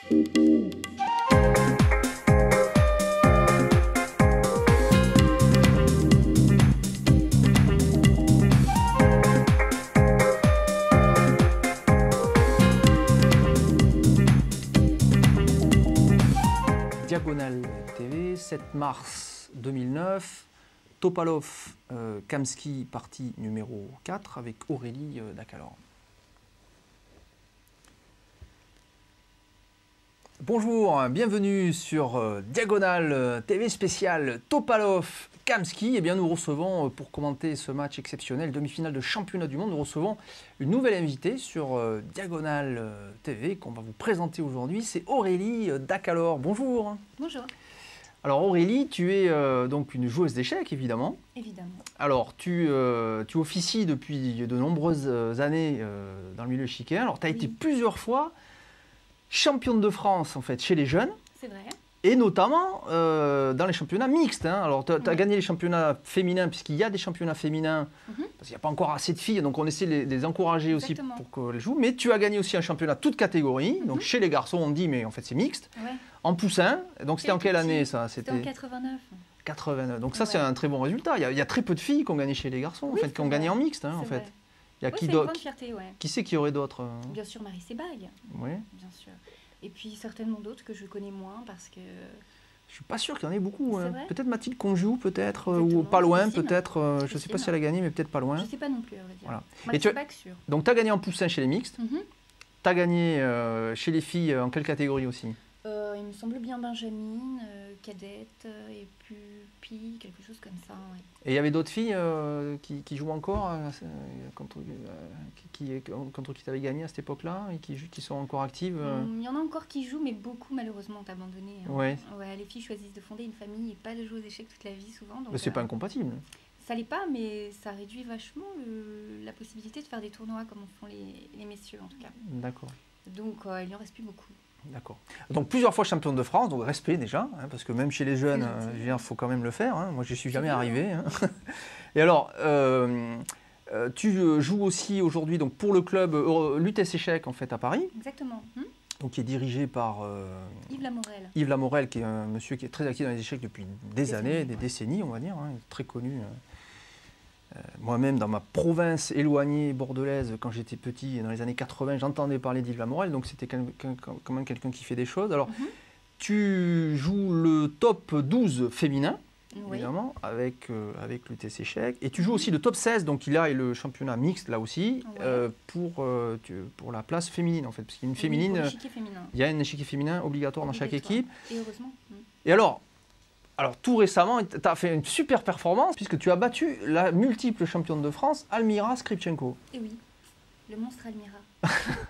Diagonale TV, 7 mars 2009, Topalov, Kamsky, partie numéro 4 avec Aurélie Dacalor. Bonjour, bienvenue sur Diagonale TV spéciale Topalov, Kamsky. Eh bien, nous recevons, pour commenter ce match exceptionnel, demi-finale de championnat du monde, nous recevons une nouvelle invitée sur Diagonale TV qu'on va vous présenter aujourd'hui. C'est Aurélie Dacalor. Bonjour. Bonjour. Alors Aurélie, tu es donc une joueuse d'échecs, évidemment. Évidemment. Alors, tu officies depuis de nombreuses années dans le milieu échiquier. Alors, tu as été plusieurs fois championne de France, en fait, chez les jeunes. C'est vrai. Et notamment dans les championnats mixtes. Hein. Alors, tu as gagné les championnats féminins, puisqu'il y a des championnats féminins, parce qu'il n'y a pas encore assez de filles, donc on essaie de les encourager aussi pour qu'elles jouent. Mais tu as gagné aussi un championnat toute catégorie. Donc, chez les garçons, on dit, mais en fait, c'est mixte. Ouais. En poussin. Donc, c'était en quelle année, ça? C'était en 89. 89. Donc, ça, c'est un très bon résultat. Il y a très peu de filles qui ont gagné chez les garçons, en fait, qui ont gagné en mixte, hein, en fait. Il y a qui d'autre? Qui c'est qu'il y aurait d'autres? Bien sûr, Marie Sebag. Oui. Bien sûr. Et puis certainement d'autres que je connais moins parce que... Je suis pas sûr qu'il y en ait beaucoup. Hein. Peut-être Mathilde Conjou, peut-être, ou pas loin, peut-être. Je ne sais pas si elle a gagné, mais peut-être pas loin. Je ne sais pas non plus, à vrai dire. Voilà. Marie Sebag, sûr. Donc, tu as gagné en poussin chez les mixtes. Tu as gagné chez les filles en quelle catégorie aussi? Il me semble bien Benjamin, cadette, et puis quelque chose comme ça. Ouais. Et il y avait d'autres filles qui jouent encore, contre qui tu avais gagné à cette époque-là, et qui sont encore actives Il y en a encore qui jouent, mais beaucoup malheureusement ont abandonné. Hein. Ouais. Ouais, les filles choisissent de fonder une famille et pas de jouer aux échecs toute la vie souvent. Mais c'est pas incompatible. Ça l'est pas, mais ça réduit vachement la possibilité de faire des tournois comme en font les messieurs en tout cas. D'accord. Donc il n'y en reste plus beaucoup. D'accord. Donc plusieurs fois championne de France, donc respect déjà, hein, parce que même chez les jeunes, il faut quand même le faire. Hein. Moi, je n'y suis jamais arrivé. Hein. Et alors, tu joues aussi aujourd'hui donc pour le club l'UTS Échecs en fait à Paris. Exactement. Donc qui est dirigé par Yves Lamorel. Yves Lamorel, qui est un monsieur qui est très actif dans les échecs depuis des années, des décennies, on va dire, hein, très connu. Moi-même, dans ma province éloignée bordelaise, quand j'étais petit, dans les années 80, j'entendais parler d'Yves Lamorel, donc c'était quand même quelqu'un qui fait des choses. Alors, tu joues le top 12 féminin, évidemment, avec l'UTS Échecs, et tu joues aussi le top 16, donc il a le championnat mixte, là aussi, pour la place féminine, en fait, parce qu'il y a une féminine, il y a un échiquier féminin obligatoire dans chaque équipe. Et heureusement. Et alors, tout récemment, tu as fait une super performance puisque tu as battu la multiple championne de France, Almira Skripchenko. Et oui, le monstre Almira.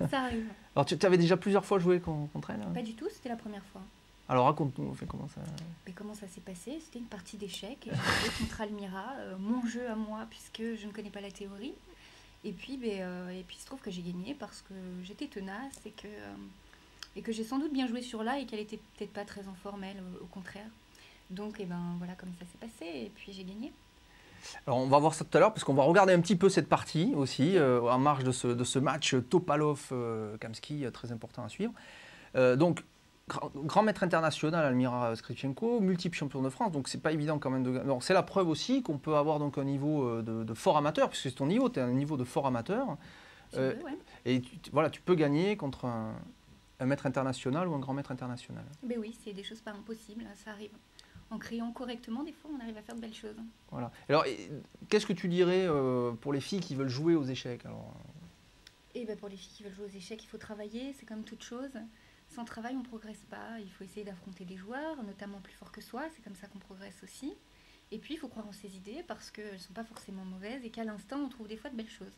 Ça arrive. Alors, tu avais déjà plusieurs fois joué contre elle? Pas du tout, c'était la première fois. Alors, raconte-nous comment ça... Mais comment ça s'est passé? C'était une partie d'échecs et j'ai joué contre Almira, mon jeu à moi, puisque je ne connais pas la théorie. Et puis, il se trouve que j'ai gagné parce que j'étais tenace et que j'ai sans doute bien joué sur là et qu'elle était peut-être pas très informelle, au contraire. Donc, voilà comme ça s'est passé, et puis j'ai gagné. Alors, on va voir ça tout à l'heure, parce qu'on va regarder un petit peu cette partie aussi, en marge de ce match Topalov-Kamsky, très important à suivre. Donc, grand maître international, Almira Skripchenko, multiple champion de France, donc c'est pas évident quand même. C'est la preuve aussi qu'on peut avoir donc un niveau de fort amateur, puisque c'est ton niveau, tu as un niveau de fort amateur. Et voilà, tu peux gagner contre un maître international ou un grand maître international. Ben oui, c'est des choses pas impossibles, ça arrive. En criant correctement, des fois, on arrive à faire de belles choses. Voilà. Alors, qu'est-ce que tu dirais pour les filles qui veulent jouer aux échecs? Pour les filles qui veulent jouer aux échecs, il faut travailler, c'est comme toute chose. Sans travail, on ne progresse pas. Il faut essayer d'affronter des joueurs, notamment plus forts que soi, c'est comme ça qu'on progresse aussi. Et puis, il faut croire en ses idées parce qu'elles ne sont pas forcément mauvaises et qu'à l'instant, on trouve des fois de belles choses.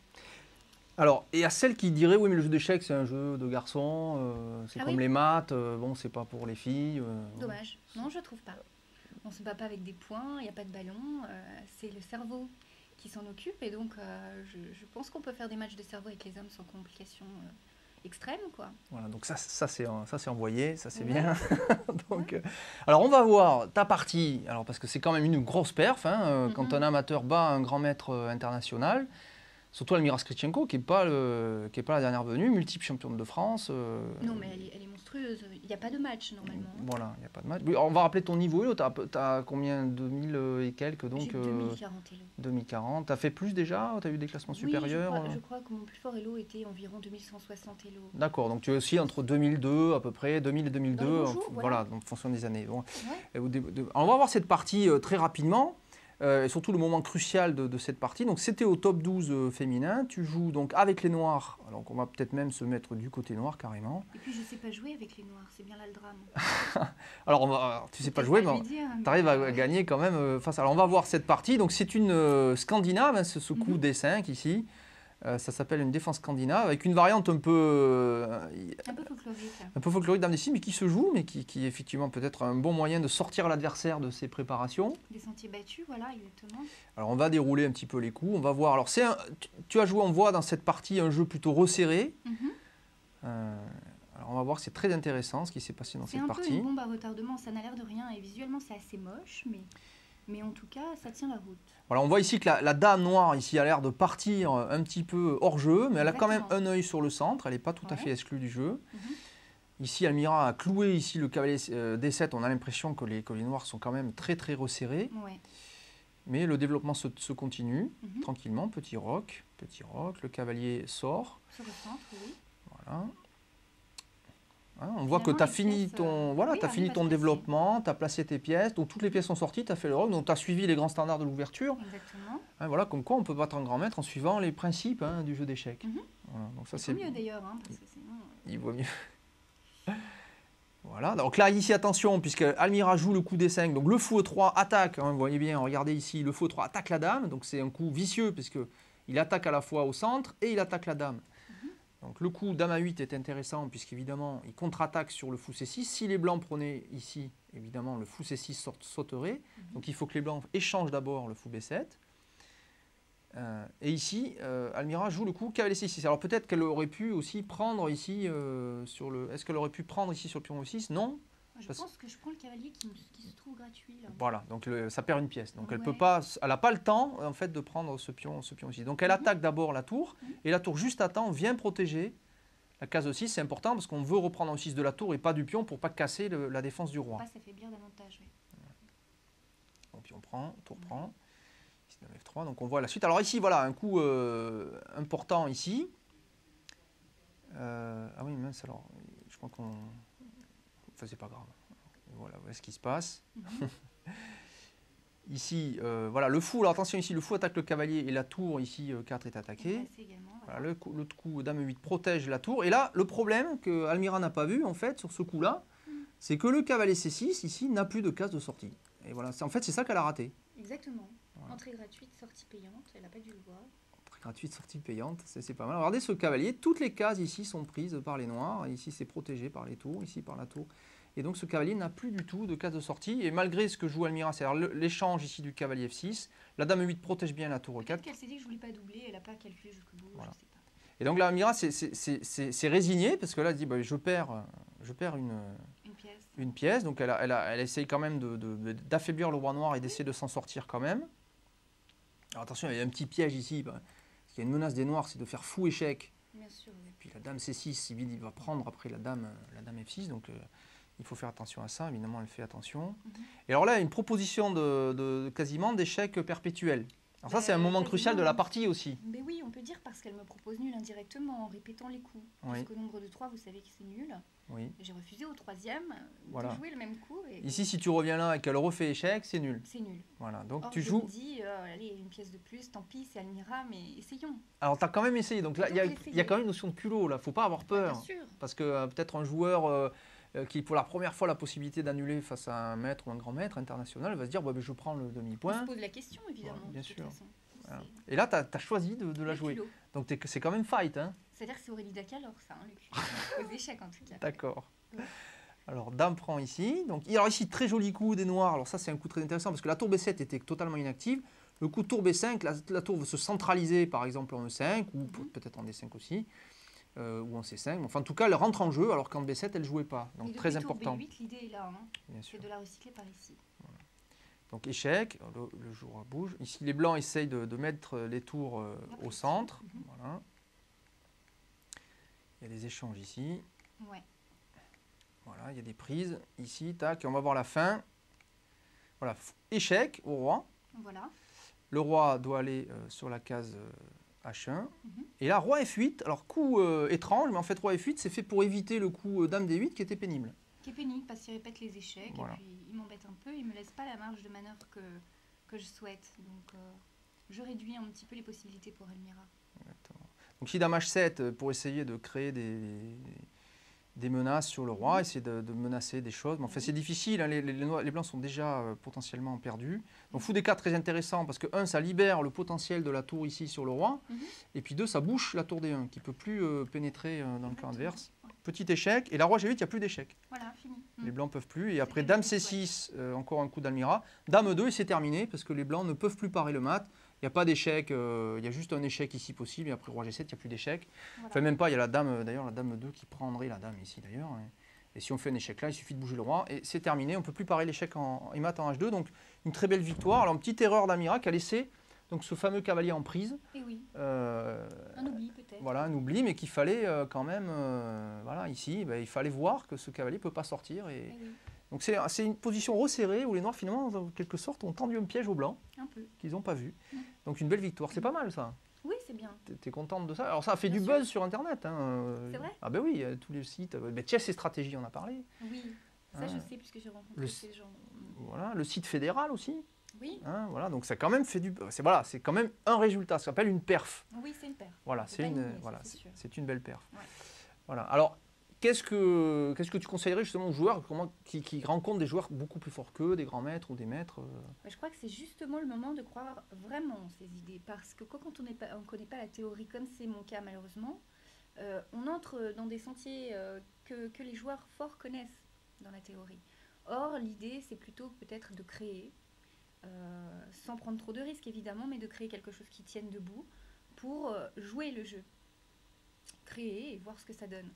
Alors, et à celles qui diraient, oui, mais le jeu d'échecs, c'est un jeu de garçons, c'est comme les maths, bon, c'est pas pour les filles. Dommage. Non, je trouve pas. On ne se bat pas avec des poings, il n'y a pas de ballon, c'est le cerveau qui s'en occupe. Et donc, je pense qu'on peut faire des matchs de cerveau avec les hommes sans complications extrêmes, quoi. Voilà, donc ça c'est envoyé, ça c'est bien. Donc, alors, on va voir ta partie, alors, parce que c'est quand même une grosse perf, hein, quand un amateur bat un grand maître international. Surtout Almira Skripchenko, qui n'est pas la dernière venue, multiple championne de France. Non, mais elle est monstrueuse. Il n'y a pas de match normalement. Voilà, il n'y a pas de match. Oui, on va rappeler ton niveau. Tu as combien? 2000 et quelques donc. J'ai 2040 Elo. 2040. Tu as fait plus déjà? Tu as eu des classements supérieurs? Je crois que mon plus fort Elo était environ 2160 Elo. D'accord, donc tu es aussi entre 2002 à peu près, 2000 et 2002, voilà, en fonction des années. Bon. Ouais. Alors, on va voir cette partie très rapidement. Et surtout le moment crucial de cette partie. Donc c'était au top 12 féminin. Tu joues donc avec les noirs. Alors on va peut-être même se mettre du côté noir carrément. Et puis je ne sais pas jouer avec les noirs, c'est bien là le drame. Alors tu ne sais pas jouer, mais tu arrives à gagner quand même face. Alors on va voir cette partie. Donc c'est une scandinave, hein, ce coup D5 ici. Ça s'appelle une défense scandinave avec une variante un peu folklorique. Un peu folklorique Dame D6, mais qui se joue, mais qui est effectivement peut-être un bon moyen de sortir l'adversaire de ses préparations. Des sentiers battus, voilà, exactement. Alors on va dérouler un petit peu les coups, on va voir. Alors tu as joué, on voit dans cette partie un jeu plutôt resserré. Alors on va voir, c'est très intéressant ce qui s'est passé dans cette partie. C'est un peu une bombe à retardement, ça n'a l'air de rien et visuellement c'est assez moche, mais en tout cas ça tient la route. Voilà, on voit ici que la dame noire ici a l'air de partir un petit peu hors jeu, mais elle a quand même un œil sur le centre, elle n'est pas tout à fait exclue du jeu. Ici, Almira a cloué ici le cavalier D7, on a l'impression que les noirs sont quand même très très resserrés. Mais le développement se continue tranquillement, petit roc, le cavalier sort. Sur le centre, oui. Voilà. On voit que tu as fini ton développement, tu as placé tes pièces, donc toutes les pièces sont sorties, tu as fait le roc, donc tu as suivi les grands standards de l'ouverture. Exactement. Voilà, comme quoi on peut battre un grand maître en suivant les principes du jeu d'échecs. Voilà, c'est mieux d'ailleurs, parce que sinon... Il vaut mieux. Voilà, donc là ici attention, puisque Almira joue le coup D5, donc le fou E3 attaque, vous voyez bien, regardez ici, le fou E3 attaque la dame, donc c'est un coup vicieux, puisqu'il attaque à la fois au centre et il attaque la dame. Donc le coup dame A8 est intéressant puisqu'évidemment il contre-attaque sur le fou C6. Si les blancs prenaient ici, évidemment le fou C6 sauterait. Donc il faut que les blancs échangent d'abord le fou B7. Et ici, Almira joue le coup cavalier C6. Alors peut-être qu'elle aurait pu aussi prendre ici sur le... Est-ce qu'elle aurait pu prendre ici sur le pion E6? Non. Je pense que je prends le cavalier qui se trouve gratuit là. Voilà, donc ça perd une pièce. Donc elle peut pas, elle n'a pas le temps en fait de prendre ce pion ici. Donc elle attaque d'abord la tour et la tour juste à temps vient protéger la case E6. C'est important parce qu'on veut reprendre E6 de la tour et pas du pion pour pas casser la défense du roi. Ça fait bien davantage. Oui. Donc pion prend, tour prend. Ici dame F3. Donc on voit la suite. Alors ici voilà un coup important ici. Ah oui mince alors, je crois qu'on... Enfin, c'est pas grave. Voilà ce qui se passe. Ici, voilà, le fou. Alors attention, ici, le fou attaque le cavalier et la tour, ici, 4 est attaquée. Voilà, le coup dame 8 protège la tour. Et là, le problème que Almira n'a pas vu, en fait, sur ce coup-là, c'est que le cavalier C6, ici, n'a plus de case de sortie. Et voilà, en fait, c'est ça qu'elle a raté. Exactement. Voilà. Entrée gratuite, sortie payante, elle n'a pas dû le voir. Entrée gratuite, sortie payante, c'est pas mal. Regardez ce cavalier, toutes les cases ici sont prises par les noirs. Ici, c'est protégé par les tours, ici, par la tour. Et donc ce cavalier n'a plus du tout de case de sortie. Et malgré ce que joue Almira, c'est-à-dire l'échange ici du cavalier F6, la dame E8 protège bien la tour E4. Peut-être qu'elle s'est dit que je ne voulais pas doubler, elle n'a pas calculé jusqu'au bout, voilà. Je sais pas. Et donc là, Almira c'est résigné, parce que là, elle dit bah, je perds une pièce. Donc elle essaye quand même d'affaiblir le roi noir et d'essayer de s'en sortir quand même. Alors attention, il y a un petit piège ici. Parce qu'il y a une menace des noirs, c'est de faire fou échec. Bien sûr, oui. Et puis la dame C6, il va prendre après la dame F6. Donc il faut faire attention à ça, évidemment elle fait attention. Et alors là, il y a une proposition quasiment d'échec perpétuel. Alors ça, c'est un moment crucial de la partie aussi. Mais oui, on peut dire parce qu'elle me propose nul indirectement en répétant les coups. Parce qu'au nombre de 3, vous savez que c'est nul. Oui. J'ai refusé au 3e de jouer le même coup. Ici, si tu reviens là et qu'elle refait échec, c'est nul. C'est nul. Voilà, donc or, tu je joues... me dis, allez, une pièce de plus, tant pis, c'est Almira, mais essayons. Alors, tu as quand même essayé. Donc là, il y a quand même une notion de culot, là. Il ne faut pas avoir peur. Bien sûr. Parce que peut-être un joueur... qui pour la première fois la possibilité d'annuler face à un maître ou un grand maître international va se dire bah, je prends le demi-point. On se pose la question évidemment. Ouais, bien sûr. Voilà. Et là tu as choisi de la jouer. Donc c'est quand même fight. Hein. C'est-à-dire que c'est Aurélie Dac-alors ça, hein, le aux échecs en tout cas. D'accord. Ouais. Alors dame prend ici. Donc, alors ici très joli coup des noirs. Alors ça c'est un coup très intéressant parce que la tour B7 était totalement inactive. Le coup tour B5, la tour veut se centraliser par exemple en E5 ou peut-être en D5 aussi. Ou en C5. Enfin, en tout cas, elle rentre en jeu alors qu'en B7, elle ne jouait pas. Donc, très important. B8, l'idée est là. Hein. C'est de la recycler par ici. Voilà. Donc, échec. Le jour bouge. Ici, les blancs essayent de mettre les tours au centre. Voilà. Il y a des échanges ici. Ouais. Voilà. Voilà, il y a des prises ici, tac, et on va voir la fin. Voilà, échec au roi. Voilà. Le roi doit aller sur la case H1. Mhm. Et là, roi F8. Alors, coup étrange, mais en fait, roi F8, c'est fait pour éviter le coup dame D8 qui était pénible. Qui est pénible parce qu'il répète les échecs Voilà. et puis il m'embête un peu, il me laisse pas la marge de manœuvre que je souhaite. Donc je réduis un petit peu les possibilités pour Elmira. Exactement. Donc, si dame H7 pour essayer de créer des menaces sur le roi, essayer de menacer des choses. Mais enfin, c'est difficile, hein, les blancs sont déjà potentiellement perdus. Donc, fou des 4, très intéressant, parce que 1, ça libère le potentiel de la tour ici sur le roi, et puis 2, ça bouche la tour D1, qui ne peut plus pénétrer dans le camp adverse. Petit échec, et la roi G8, il n'y a plus d'échec. Voilà, fini. Les blancs ne peuvent plus, et après dame C6, encore un coup d'Almira. Dame 2, et c'est terminé, parce que les blancs ne peuvent plus parer le mat. Il n'y a pas d'échec, il y a juste un échec ici possible, et après roi G7, il n'y a plus d'échec. Voilà. Enfin, même pas, il y a la dame, d'ailleurs, la dame 2 qui prendrait la dame ici, d'ailleurs. Et si on fait un échec là, il suffit de bouger le roi, et c'est terminé. On ne peut plus parer l'échec en mat en H2, donc une très belle victoire. Alors, une petite erreur d'Almira qui a laissé donc, ce fameux cavalier en prise. Et oui. Un oubli, peut-être. Voilà, un oubli, mais qu'il fallait quand même, voilà, ici, il fallait voir que ce cavalier ne peut pas sortir. Et oui. Donc c'est une position resserrée où les noirs, finalement, en quelque sorte, ont tendu un piège aux blancs qu'ils n'ont pas vu. Donc une belle victoire, c'est pas mal ça. Oui, c'est bien. Tu es contente de ça? Alors ça a fait bien du buzz sur Internet. Hein. C'est vrai? Ah ben oui, tous les sites. Chess et stratégie, on a parlé. Oui, ça je sais puisque j'ai rencontré ces gens. Voilà, le site fédéral aussi. Oui. Hein, voilà, donc ça a quand même fait du... Voilà, c'est quand même un résultat, ça s'appelle une perf. Oui, c'est une perf. Voilà, c'est une belle perf. Ouais. Voilà. Alors, qu'est-ce que tu conseillerais justement aux joueurs qui rencontrent des joueurs beaucoup plus forts qu'eux, des grands maîtres ou des maîtres Je crois que c'est justement le moment de croire vraiment en ces idées, parce que quand on ne connaît pas la théorie, comme c'est mon cas malheureusement, on entre dans des sentiers que les joueurs forts connaissent dans la théorie. Or, l'idée, c'est plutôt peut-être de créer, sans prendre trop de risques évidemment, mais de créer quelque chose qui tienne debout pour jouer le jeu, créer et voir ce que ça donne.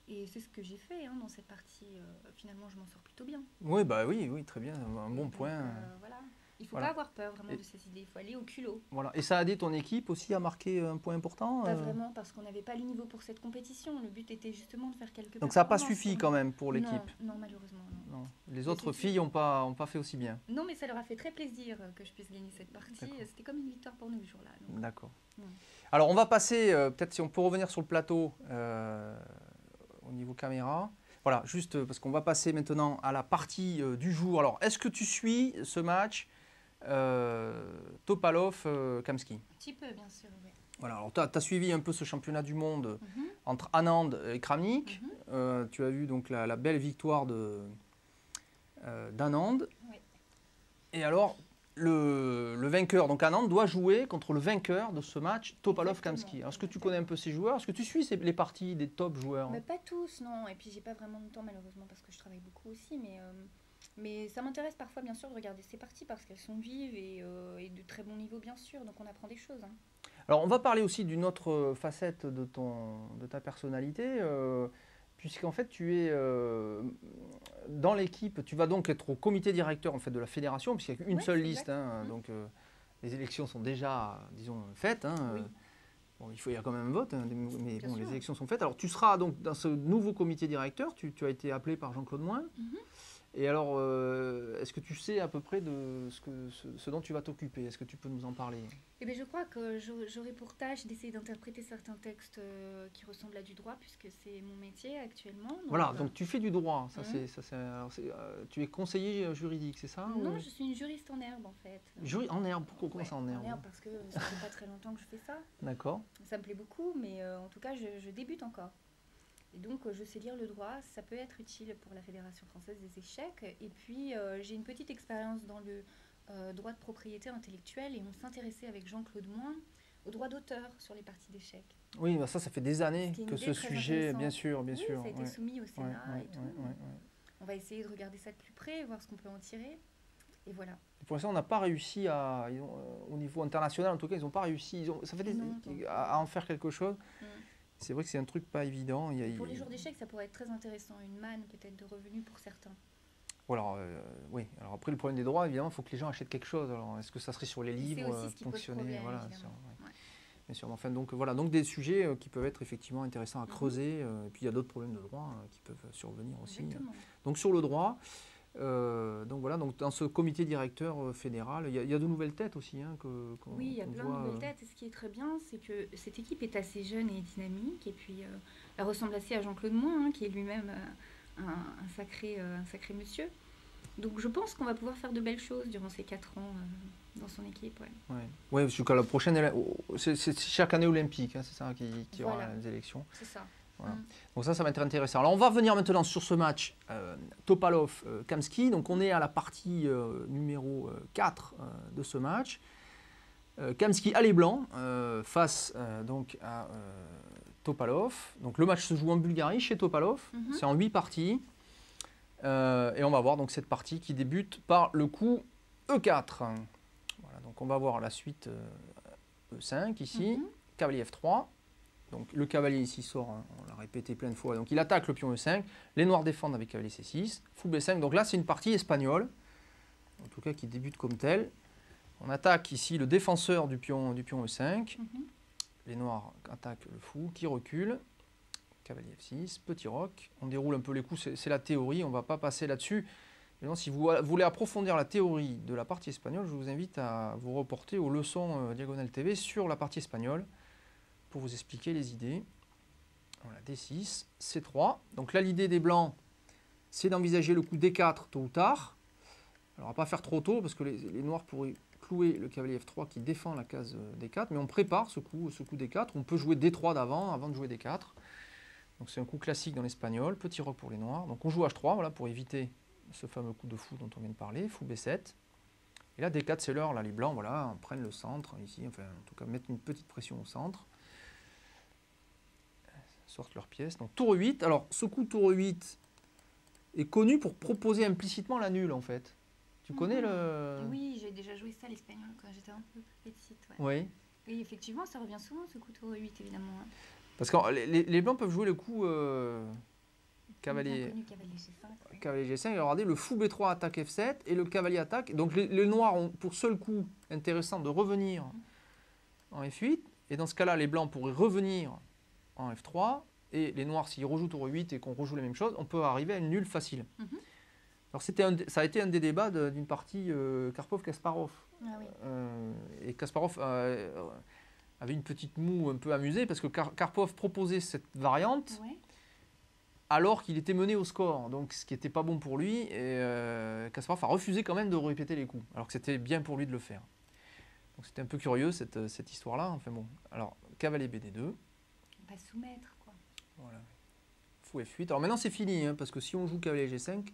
Et c'est ce que j'ai fait dans cette partie. Finalement, je m'en sors plutôt bien. Oui, bah oui, très bien, un bon point. Voilà. Il ne faut pas avoir peur vraiment de ces idées, il faut aller au culot. Voilà. Et ça a aidé ton équipe aussi à marquer un point important Pas vraiment, parce qu'on n'avait pas le niveau pour cette compétition. Le but était justement de faire quelques Donc ça n'a pas suffi quand même pour l'équipe? Non, malheureusement. Non. Les autres filles n'ont pas fait aussi bien? Non, mais ça leur a fait très plaisir que je puisse gagner cette partie. C'était comme une victoire pour nous ce jour-là. D'accord. Alors on va passer, peut-être si on peut revenir sur le plateau au niveau caméra. Voilà, juste parce qu'on va passer maintenant à la partie du jour. Alors, est-ce que tu suis ce match Topalov-Kamsky? Un petit peu, bien sûr, oui. Voilà, alors tu as suivi un peu ce championnat du monde entre Anand et Kramnik. Tu as vu donc la belle victoire d'Anand. Oui. Et alors, le vainqueur, donc Anand, doit jouer contre le vainqueur de ce match, Topalov-Kamsky. Alors, est-ce que tu connais un peu ces joueurs? Est-ce que tu suis les parties des top joueurs? Mais pas tous, non. Et puis, j'ai pas vraiment de temps, malheureusement, parce que je travaille beaucoup aussi. Mais ça m'intéresse parfois, bien sûr, de regarder ces parties parce qu'elles sont vives et de très bon niveau, bien sûr. Donc, on apprend des choses. Alors, on va parler aussi d'une autre facette de ta personnalité. Puisqu'en fait, tu es dans l'équipe, tu vas donc être au comité directeur en fait, de la fédération, puisqu'il n'y a qu'une seule liste. Donc, les élections sont déjà, disons, faites. Oui. Bon, il y a quand même un vote, mais bon, les élections sont faites. Alors, tu seras donc dans ce nouveau comité directeur. Tu as été appelé par Jean-Claude Moin. Et alors, est-ce que tu sais à peu près de ce dont tu vas t'occuper? Est-ce que tu peux nous en parler? Eh bien, je crois que j'aurai pour tâche d'essayer d'interpréter certains textes qui ressemblent à du droit, puisque c'est mon métier actuellement. Donc, voilà, donc tu fais du droit. Tu es conseiller juridique, c'est ça? Non, je suis une juriste en herbe, en fait. En herbe? Pourquoi? Comment ça en herbe? En herbe, parce que ça fait pas très longtemps que je fais ça. D'accord. Ça me plaît beaucoup, mais en tout cas, je débute encore. Et donc, je sais lire le droit, ça peut être utile pour la Fédération française des échecs. Et puis, j'ai une petite expérience dans le droit de propriété intellectuelle et on s'intéressait avec Jean-Claude Moin au droit d'auteur sur les parties d'échecs. Oui, bah ça fait des années que ce sujet, bien sûr. Ça a été soumis au Sénat et tout. On va essayer de regarder ça de plus près, voir ce qu'on peut en tirer. Et voilà. Et pour l'instant, on n'a pas réussi au niveau international, en tout cas, ils n'ont pas réussi. À en faire quelque chose. C'est vrai que c'est un truc pas évident. Pour les jours d'échecs, ça pourrait être très intéressant. Une manne peut-être de revenus pour certains. Alors, oui. Alors après, le problème des droits, évidemment, il faut que les gens achètent quelque chose. Alors, est-ce que ça serait sur les livres, ponctionnés? Voilà. bien sûr. Enfin, donc voilà, donc des sujets qui peuvent être effectivement intéressants à creuser. Et puis il y a d'autres problèmes de droit qui peuvent survenir aussi. Exactement. Donc sur le droit, donc voilà, donc dans ce comité directeur fédéral, il y a de nouvelles têtes aussi. Oui, il y a plein de nouvelles têtes. Et ce qui est très bien, c'est que cette équipe est assez jeune et dynamique. Et puis, elle ressemble assez à Jean-Claude Moin, qui est lui-même un sacré monsieur. Donc, je pense qu'on va pouvoir faire de belles choses durant ces 4 ans dans son équipe. Ouais, jusqu'à la prochaine. C'est chaque année olympique, c'est ça qui aura Voilà. les élections. C'est ça. Voilà. Donc ça va être intéressant. Alors on va revenir maintenant sur ce match Topalov-Kamsky. Donc on est à la partie numéro 4 de ce match. Kamsky a les blancs face donc à Topalov. Donc le match se joue en Bulgarie chez Topalov. C'est en 8 parties. Et on va voir donc cette partie qui débute par le coup E4. Voilà, donc on va voir la suite E5 ici, cavalier F3. Donc le cavalier ici sort, on l'a répété plein de fois, donc il attaque le pion E5, les noirs défendent avec cavalier C6, fou B5, donc là c'est une partie espagnole, en tout cas qui débute comme telle. On attaque ici le défenseur du pion E5, les noirs attaquent le fou qui recule, cavalier F6, petit roc, on déroule un peu les coups, c'est la théorie, on ne va pas passer là-dessus. Si vous voulez approfondir la théorie de la partie espagnole, je vous invite à vous reporter aux leçons Diagonale TV sur la partie espagnole pour vous expliquer les idées. Voilà, D6, C3. Donc là, l'idée des blancs, c'est d'envisager le coup D4 tôt ou tard. Alors, on ne va pas faire trop tôt parce que les noirs pourraient clouer le cavalier F3 qui défend la case D4, mais on prépare ce coup D4. On peut jouer D3 avant de jouer D4. Donc c'est un coup classique dans l'espagnol, petit roc pour les noirs. Donc on joue H3 voilà, pour éviter ce fameux coup de fou dont on vient de parler, fou B7. Et là, D4, c'est l'heure, là, les blancs, voilà, prennent le centre, ici, enfin, en tout cas, mettre une petite pression au centre. Sortent leurs pièces. Donc, tour 8. Alors, ce coup tour 8 est connu pour proposer implicitement la nulle, en fait. Tu connais le... Oui, j'ai déjà joué ça, l'espagnol, quand j'étais un peu petite. Oui. Et effectivement, ça revient souvent, ce coup tour 8, évidemment. Parce que les blancs peuvent jouer le coup... Cavalier G5. Cavalier G5, et regardez, le fou B3 attaque F7 et le cavalier attaque. Donc les noirs ont pour seul coup intéressant de revenir en F8. Et dans ce cas-là, les blancs pourraient revenir en F3. Et les noirs, s'ils rejouent tour 8 et qu'on rejoue la même chose, on peut arriver à une nulle facile. Alors ça a été un des débats d'une partie Karpov-Kasparov. Et Kasparov avait une petite moue un peu amusée parce que Karpov proposait cette variante. Alors qu'il était mené au score, donc ce qui n'était pas bon pour lui, et Kasparov a refusé quand même de répéter les coups, alors que c'était bien pour lui de le faire. Donc c'était un peu curieux cette histoire-là, enfin bon. Alors, cavalier BD2. On va soumettre, quoi. Voilà. Fou F8. Alors maintenant c'est fini, parce que si on joue cavalier G5,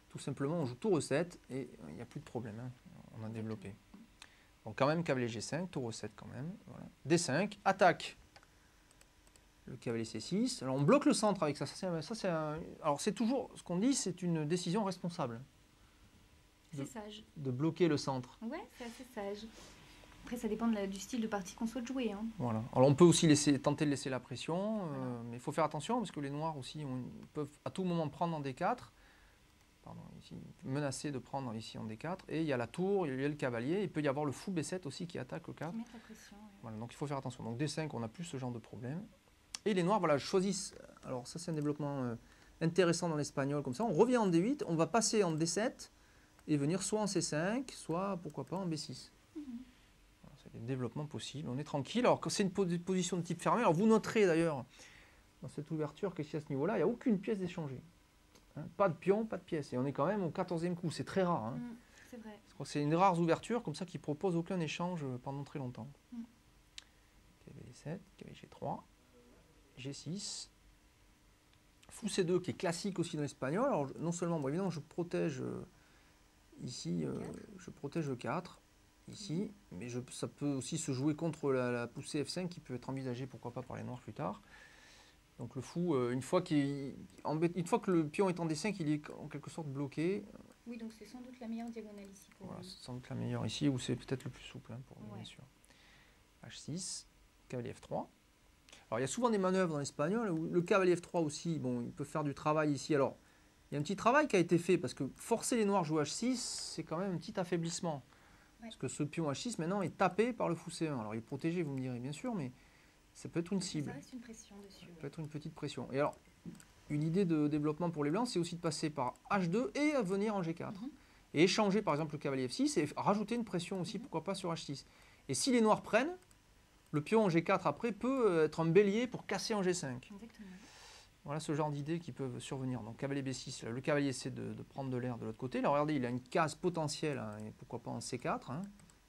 tout simplement on joue tour E7, et il n'y a plus de problème, on a développé. Donc quand même cavalier G5, tour E7 quand même. Voilà. D5, attaque. Le cavalier C6. Alors on bloque le centre avec ça. Alors c'est toujours, ce qu'on dit, c'est une décision responsable. C'est sage. De bloquer le centre. Ouais, c'est assez sage. Après, ça dépend du style de partie qu'on souhaite jouer. Voilà. Alors on peut aussi tenter de laisser la pression, mais il faut faire attention parce que les noirs aussi peuvent à tout moment prendre en D4. Pardon, ici, menacer de prendre ici en D4. Et il y a la tour, il y a le cavalier. Il peut y avoir le fou B7 aussi qui attaque le 4. Qui met la pression. Voilà, donc il faut faire attention. Donc D5, on n'a plus ce genre de problème. Et les noirs, voilà, choisissent. Alors ça, c'est un développement intéressant dans l'espagnol, comme ça. On revient en D8, on va passer en D7 et venir soit en C5, soit, pourquoi pas, en B6. Voilà, c'est des développements possibles. On est tranquille. Alors, c'est une position de type fermé. Alors, vous noterez d'ailleurs, dans cette ouverture, qu'ici, à ce niveau-là, il n'y a aucune pièce d'échanger. Pas de pion, pas de pièce. Et on est quand même au 14e coup. C'est très rare. C'est vrai. C'est une rare ouverture, comme ça, qui ne propose aucun échange pendant très longtemps. Cavalier 7, cavalier G3. G6, fou C2 qui est classique aussi dans l'espagnol. Alors non seulement, bon, évidemment, je protège ici, je protège E4 ici, mais ça peut aussi se jouer contre la poussée F5 qui peut être envisagée, pourquoi pas, par les noirs plus tard. Donc le fou, une fois que le pion est en D5, il est en quelque sorte bloqué. Oui, donc c'est sans doute la meilleure diagonale ici pour voilà, lui. c'est sans doute la meilleure ici, ou c'est peut-être le plus souple pour lui, bien sûr. H6, cavalier F3. Alors, il y a souvent des manœuvres dans l'espagnol où le cavalier F3 aussi, bon, il peut faire du travail ici. Alors, il y a un petit travail qui a été fait parce que forcer les noirs à jouer H6, c'est quand même un petit affaiblissement. Parce que ce pion H6, maintenant, est tapé par le fou C1. Alors, il est protégé, vous me direz, bien sûr, mais ça peut être une cible. Ça reste une pression dessus. Ça peut être une petite pression. Et alors, une idée de développement pour les blancs, c'est aussi de passer par H2 et venir en G4. Et échanger, par exemple, le cavalier F6 et rajouter une pression aussi, pourquoi pas, sur H6. Et si les noirs prennent, le pion en G4 après peut être un bélier pour casser en G5. Exactement. Voilà ce genre d'idées qui peuvent survenir. Donc cavalier B6, le cavalier essaie de prendre de l'air de l'autre côté. Là, regardez, il a une case potentielle, hein, et pourquoi pas en C4, hein,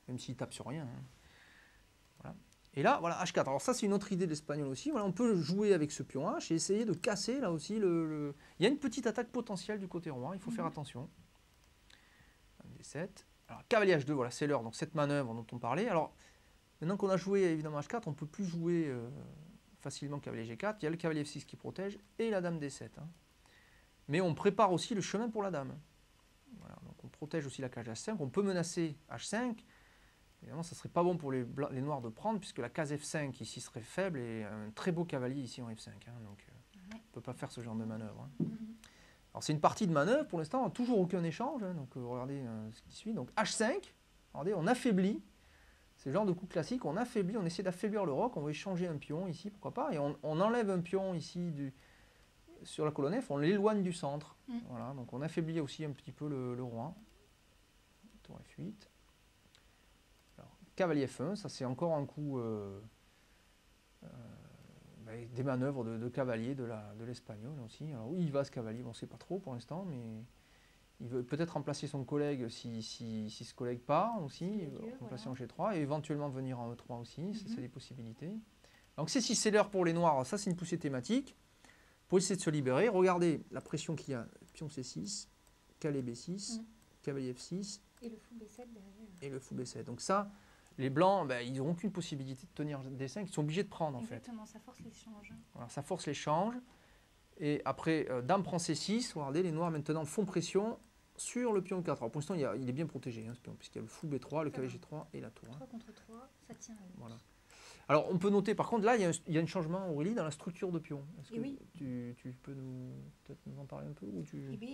même s'il tape sur rien. Hein. Voilà. Et là, voilà, H4. Alors ça, c'est une autre idée de l'espagnol aussi. Voilà, on peut jouer avec ce pion H et essayer de casser, là aussi, Il y a une petite attaque potentielle du côté roi, il faut faire attention. D7. Alors, cavalier H2, voilà, c'est l'heure. Donc cette manœuvre dont on parlait. Alors, maintenant qu'on a joué évidemment H4, on ne peut plus jouer facilement cavalier G4. Il y a le cavalier F6 qui protège et la dame D7. Hein. Mais on prépare aussi le chemin pour la dame. Voilà, donc on protège aussi la cage H5. On peut menacer H5. Évidemment, ça ne serait pas bon pour les noirs de prendre, puisque la case F5 ici serait faible et un très beau cavalier ici en F5. Hein, donc on ne peut pas faire ce genre de manœuvre. Hein. Alors c'est une partie de manœuvre, pour l'instant, toujours aucun échange. Hein, donc regardez ce qui suit. Donc H5, regardez, on affaiblit. C'est le genre de coup classique, on affaiblit, on essaie d'affaiblir le roc, on va échanger un pion ici, pourquoi pas, et on enlève un pion ici sur la colonne F, on l'éloigne du centre. Voilà, donc on affaiblit aussi un petit peu le roi. Tour F8. Alors, cavalier F1, ça c'est encore un coup des manœuvres de cavalier de l'espagnol aussi. Alors où il va ce cavalier, on ne sait pas trop pour l'instant, mais il veut peut-être remplacer son collègue si ce collègue part aussi, il veut remplacer en G3 et éventuellement venir en E3 aussi, c'est des possibilités. Donc C6 c'est l'heure pour les noirs, ça c'est une poussée thématique. Pour essayer de se libérer, regardez la pression qu'il y a, pion C6, cavalier B6, cavalier F6 et le fou B7 derrière. Et le fou B7. Donc ça, les blancs, ils n'auront aucune possibilité de tenir D5, ils sont obligés de prendre en fait. Exactement, ça force l'échange. Voilà, ça force l'échange. Et après, dame prend C6, regardez, les noirs maintenant font pression sur le pion 4. Alors pour l'instant, il est bien protégé, hein, ce pion, puisqu'il y a le fou B3, le cavalier G3 et la tour. 3 contre 3, ça tient. Voilà. Alors on peut noter, par contre, là, il y a un changement, Aurélie, dans la structure de pion. Est-ce que oui. tu peux peut-être nous en parler un peu ou Eh bien,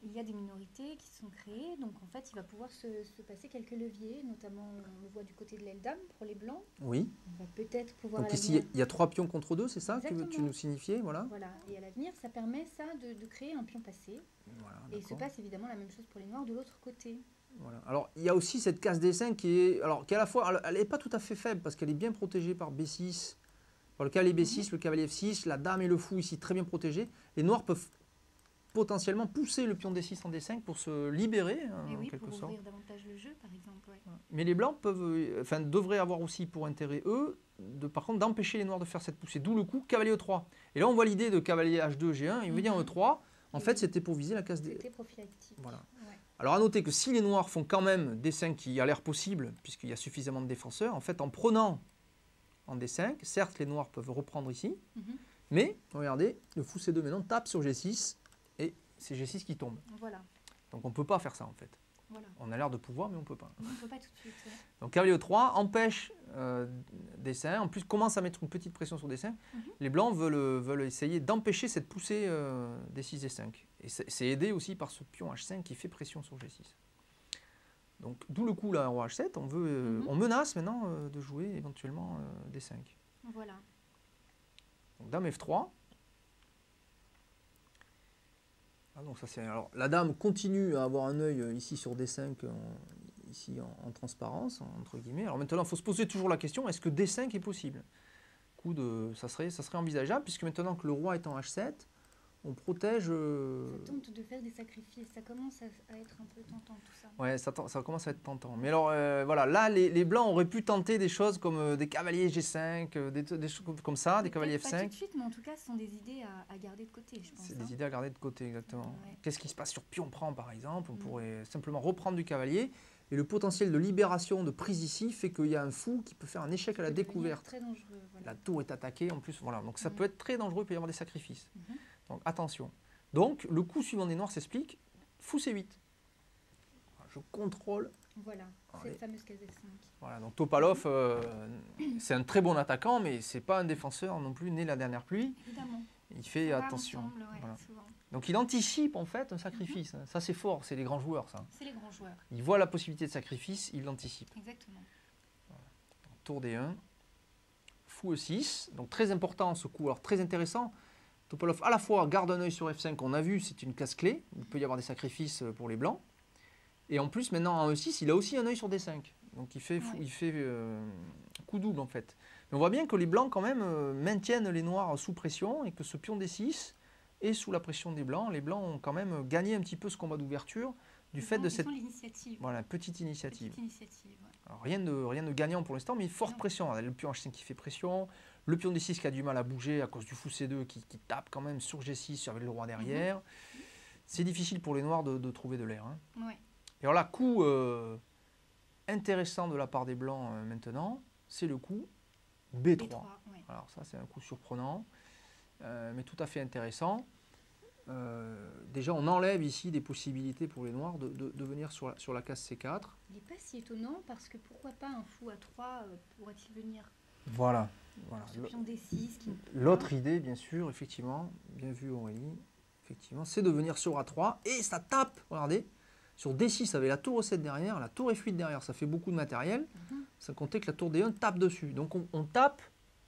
il y a des minorités qui sont créées, donc en fait, il va pouvoir se passer quelques leviers, notamment, on le voit du côté de l'aile dame, pour les blancs. Oui. On va peut-être pouvoir... Donc ici, il y a 3 pions contre 2, c'est ça Exactement. que tu nous signifiais, voilà. Voilà, et à l'avenir, ça permet ça de créer un pion passé. Voilà, et il se passe évidemment la même chose pour les noirs de l'autre côté. Voilà. Alors, il y a aussi cette case D5 qui est à la fois, elle n'est pas tout à fait faible parce qu'elle est bien protégée par B6, par le cavalier B6, le cavalier F6, la dame et le fou ici très bien protégés. Les noirs peuvent potentiellement pousser le pion D6 en D5 pour se libérer, et en oui, quelque pour sorte. ouvrir davantage le jeu, par exemple. Ouais. Mais les blancs devraient avoir aussi pour intérêt, eux, par contre, d'empêcher les noirs de faire cette poussée. D'où le coup cavalier E3. Et là, on voit l'idée de cavalier H2, G1, il veut dire E3. En fait, c'était pour viser la case D. C'était prophylactique. Voilà. Ouais. Alors à noter que si les noirs font quand même D5 qui a l'air possible, puisqu'il y a suffisamment de défenseurs, en fait en prenant en D5, certes les noirs peuvent reprendre ici, mais regardez, le fou C2 maintenant tape sur G6 et c'est G6 qui tombe. Voilà. Donc on ne peut pas faire ça en fait. Voilà. On a l'air de pouvoir mais on ne peut pas. On ne peut pas tout de suite. Ouais. Donc cavalier E3 empêche D5, en plus commence à mettre une petite pression sur D5. Les blancs veulent essayer d'empêcher cette poussée D6, D5. Et c'est aidé aussi par ce pion H5 qui fait pression sur G6. Donc d'où le coup là, roi H7, on menace maintenant de jouer éventuellement D5. Voilà. Donc dame F3. Ah donc ça c'est, alors la dame continue à avoir un œil ici sur D5, ici en transparence, entre guillemets. Alors maintenant, il faut se poser toujours la question, est-ce que D5 est possible? Ça serait envisageable, puisque maintenant que le roi est en H7, on protège... Ça tente de faire des sacrifices, ça commence à être un peu tentant tout ça. Ouais, ça commence à être tentant. Mais alors, voilà, là, les blancs auraient pu tenter des choses comme des cavaliers G5, des choses comme ça, des cavaliers F5. Pas tout de suite, mais en tout cas, ce sont des idées à garder de côté, je pense. C'est des idées à garder de côté, exactement. Ouais. Qu'est-ce qui se passe sur pion prend, par exemple? On pourrait simplement reprendre du cavalier. Et le potentiel de libération de prise ici fait qu'il y a un fou qui peut faire un échec à la découverte. Très dangereux, voilà. La tour est attaquée en plus. Voilà. Donc ça peut être très dangereux, il peut y avoir des sacrifices. Donc attention. Donc le coup suivant des noirs s'explique. Fou C8. Je contrôle. Voilà, cette fameuse case F5. Voilà, donc Topalov, c'est un très bon attaquant, mais c'est pas un défenseur non plus né la dernière pluie. Évidemment. Il fait attention. Ensemble, ouais, voilà. souvent. Donc il anticipe en fait un sacrifice. Ça c'est fort, c'est les grands joueurs ça. C'est les grands joueurs. Il voit la possibilité de sacrifice, il l'anticipe. Exactement. Tour D1, fou E6, donc très important ce coup, alors très intéressant. Topalov à la fois garde un œil sur F5, on a vu, c'est une casse-clé, il peut y avoir des sacrifices pour les blancs. Et en plus maintenant en E6, il a aussi un œil sur D5. Donc il fait, coup double en fait. Mais on voit bien que les blancs quand même maintiennent les noirs sous pression et que ce pion D6 est sous la pression des blancs. Les blancs ont quand même gagné un petit peu ce combat d'ouverture du fait de cette petite initiative. Alors, rien de gagnant pour l'instant, mais forte pression. Le pion H5 qui fait pression, le pion D6 qui a du mal à bouger à cause du fou C2 qui tape quand même sur G6 avec le roi derrière. C'est difficile pour les noirs de trouver de l'air. Hein. Et alors là, coup intéressant de la part des blancs maintenant, c'est le coup B3. Alors ça c'est un coup surprenant, mais tout à fait intéressant. Déjà on enlève ici des possibilités pour les noirs de venir sur la case C4. Il n'est pas si étonnant parce que pourquoi pas un fou A3 pourrait-il venir? Voilà. Ce pion D6 qui... L'autre idée bien sûr, effectivement, bien vu Aurélie, effectivement, c'est de venir sur A3 et ça tape, regardez. Sur D6 avec la tour E7 derrière, la tour F8 derrière, ça fait beaucoup de matériel. Sans compter que la tour D1 tape dessus. Donc on tape